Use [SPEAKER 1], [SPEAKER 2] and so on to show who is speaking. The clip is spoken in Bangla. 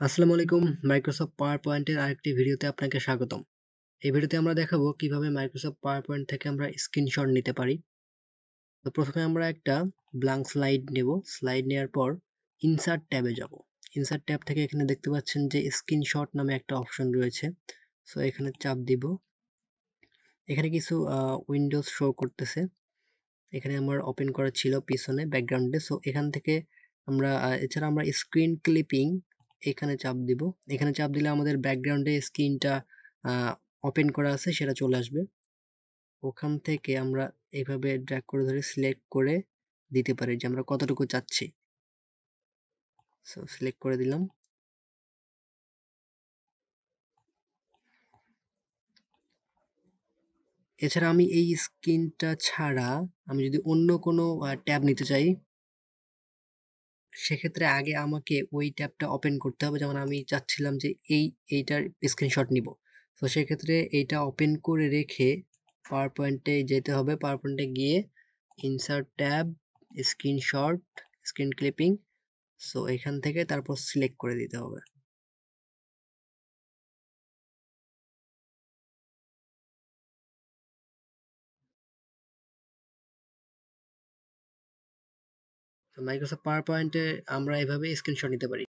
[SPEAKER 1] আসসালামু আলাইকুম। মাইক্রোসফট পাওয়ার পয়েন্টের আরেকটি ভিডিওতে আপনাকে স্বাগতম। এই ভিডিওতে আমরা দেখাবো কিভাবে মাইক্রোসফট পাওয়ার পয়েন্ট থেকে আমরা স্ক্রিনশট নিতে পারি। তো প্রথমে আমরা একটা ব্ল্যাঙ্ক স্লাইড নেব। স্লাইড নেওয়ার পর ইনসার্ট ট্যাবে যাব। ইনসার্ট ট্যাব থেকে এখানে দেখতে পাচ্ছেন যে স্ক্রিনশট নামে একটা অপশন রয়েছে। সো এখানে চাপ দিব। এখানে কিছু উইন্ডোজ শো করতেছে। এখানে আমার ওপেন করা ছিল পিছনে ব্যাকগ্রাউন্ডে। সো এখান থেকে আমরা এছাড়া আমরা স্ক্রিন ক্লিপিং এখানে চাপ দিব। এখানে চাপ দিলে আমাদের ব্যাকগ্রাউন্ডে স্ক্রিনটা ওপেন করা আছে সেটা চলে আসবে। ওখান থেকে আমরা এইভাবে ড্র্যাগ করে ধরে সিলেক্ট করে দিতে পারি যে আমরা কতটুকু চাচ্ছি। সো সিলেক্ট করে দিলাম। এছাড়া আমি এই স্ক্রিনটা ছাড়া আমি যদি অন্য কোনো ট্যাব নিতে চাই সেক্ষেত্রে আগে আমাকে ওই ট্যাবটা ওপেন করতে হবে। যেমন আমি চাচ্ছিলাম যে এইটার স্ক্রিনশট নিব। তো সেক্ষেত্রে এইটা ওপেন করে রেখে পাওয়ার পয়েন্টে যেতে হবে। পাওয়ার পয়েন্টে গিয়ে insert tab, screenshot, screen clipping. So এখান থেকে তারপর সিলেক্ট করে দিতে হবে। তো মাইক্রোসফট পাওয়ার পয়েন্টে আমরা এভাবে স্ক্রিনশট নিতে পারি।